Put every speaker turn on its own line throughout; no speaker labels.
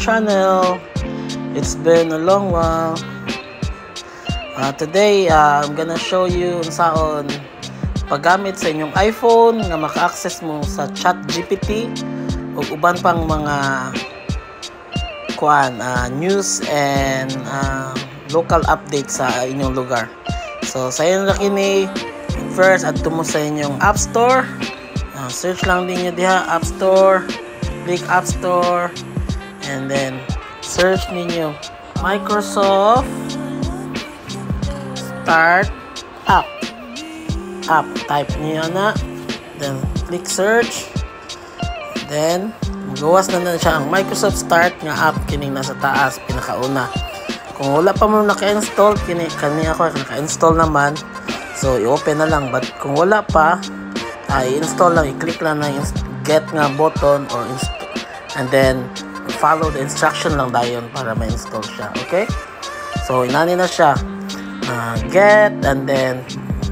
channel. It's been a long while. Today I'm gonna show you saan paggamit sa inyong iPhone nga maka-access mo sa ChatGPT o uban pang mga news and local updates sa inyong lugar. So sa inyo na kini, first adto mo sa inyong App Store. Search lang din nyo diha, App Store, click App Store, and then search ninyo Microsoft Start App. Type niyo na, then click search, then gawas na siya ang Microsoft Start nga app kining nasa taas pinakauna. Kung wala pa mo naka-install, kani ako naka-install naman, so i-open na lang. But kung wala pa, i-install lang, i-click lang na get nga button or and then follow the instruction lang dayon para ma-install siya. Okay, so inani na siya, get, and then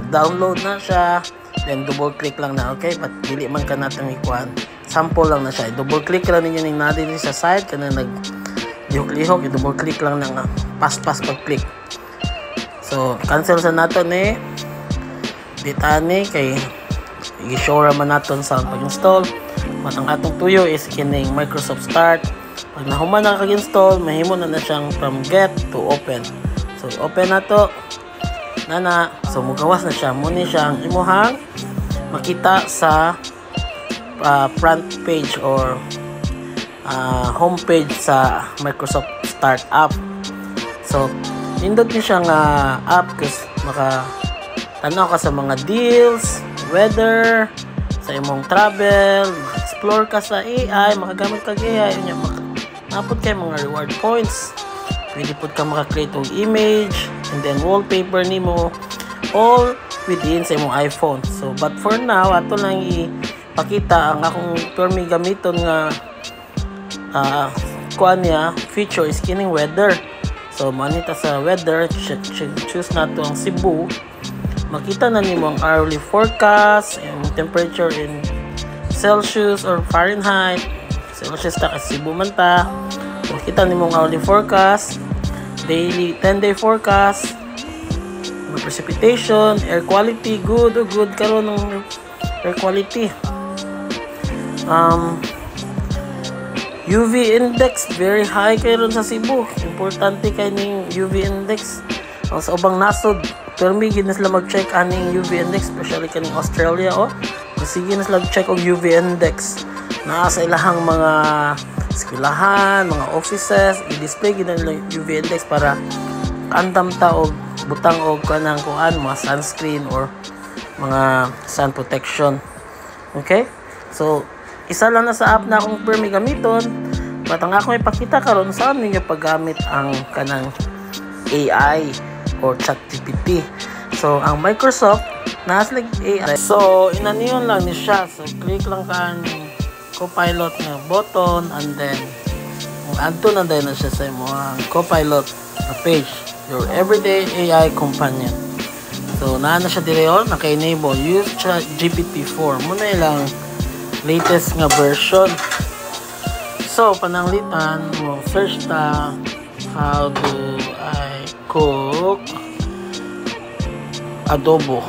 download na siya, then double click lang na. Okay, but dili man ka natin ikuan, sample lang na siya. Double click lang ninyo ning natin sa side kana nag lihok-lihok, i-double click lang na pas pag click. So cancel sa nato ni ditani kay i-show raman naton sa pag-install. But ang atong tuyo is kining Microsoft Start. Pag nahuman na kag-install, mahimo na siyang from get to open. So open na to nana, so mugawas na siya. Muna siya ang imuhang makita sa front page or home page sa Microsoft Start app. So nindot ni siya nga app kasi maka tanaw ka sa mga deals, weather, sa imong travel, explore ka sa AI, makagamit ka AI, napod kay mga reward points. Pwede po ka maka-create og image and then wallpaper nimo, all within sa imong iPhone. So but for now, ato lang ipakita ang akong permi gamiton nga feature is kining weather. So manita sa weather, choose nato ang Cebu. Makita na nimo ang hourly forecast, yung temperature in Celsius or Fahrenheit. Celsius ta kasi Cebu man ta. Makita nimo ang hourly forecast, daily 10-day forecast, precipitation, air quality, good karon ng air quality. UV index very high karon sa Cebu. Importante kay ning UV index. Sa ubang nasod, pero may ginas lang mag-check aning UV index, especially kaning Australia. Sige na sila check og UV index na sa ilahang mga eskwelahan, mga offices, i-display gid nila UV index para andam ta og butang og kanang mga sunscreen or mga sun protection. Okay, so isa lang na sa app na akong permi gamiton, but ang akong ipakita karon saan ninyo paggamit ang kanang AI or ChatGPT. So ang Microsoft naslag AI, so inaniyon lang ni siya. So click lang ka ang Copilot na button, and then adto na din na siya sa imong Copilot na page, your everyday AI companion. So naa na siya dire, naka-enable use ChatGPT 4 muna ilang latest nga version. So pananglitan mo search ta how do I cook adobo.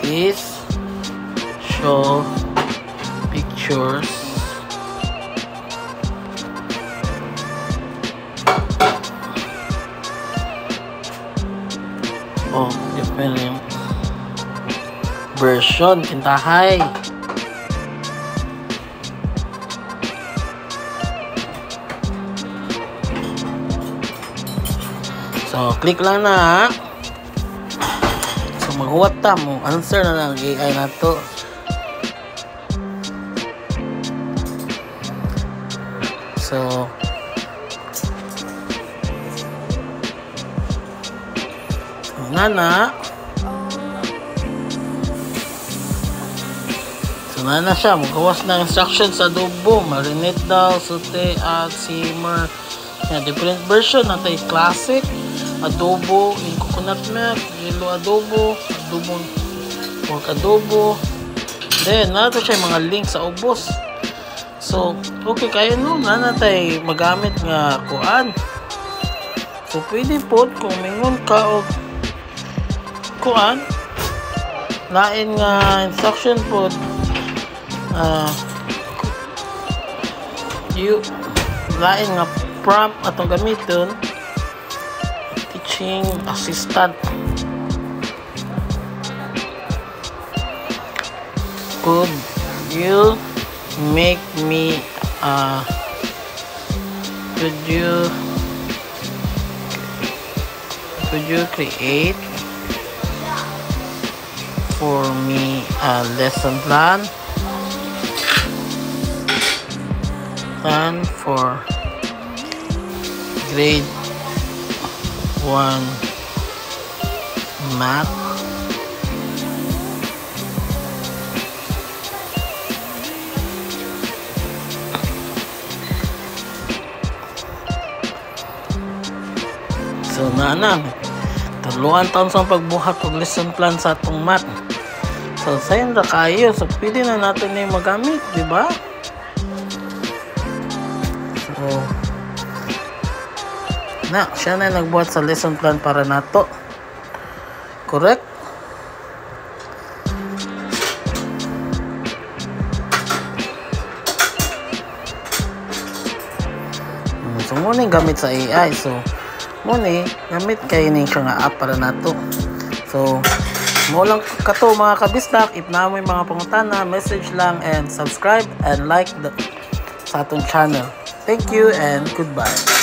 Is show pictures of different version kintahay. So click lang na. So maghuwat ta mo answer na lang AI nato. So nana siya, magawas na instructions sa adobo, marinate daw, saute at simmer. Different version natay classic adobo in coconut milk, yellow adobo, pork adobo. Then nato siya mga link sa ubos. So okay kayo no na natay magamit nga kuan. So pwede po kung mingon ka og kuan lain nga instruction po lain nga prompt atong gamiton, teaching assistant. Could you make me could you create for me a lesson plan for grade 1 math. So nanang tuluan taon sa pagbuhat og lesson plan sa atong math. So sayon ra kayo, so pwede na natin na magamit, di ba? So na siya na nagbuhat sa lesson plan para nato, correct? So muna gamit sa AI. So muna gamit kayo ni siya nga app para nato. So mo lang kato mga kabisdak, if na may mga pangutana, message lang and subscribe and like sa atong channel. Thank you and goodbye.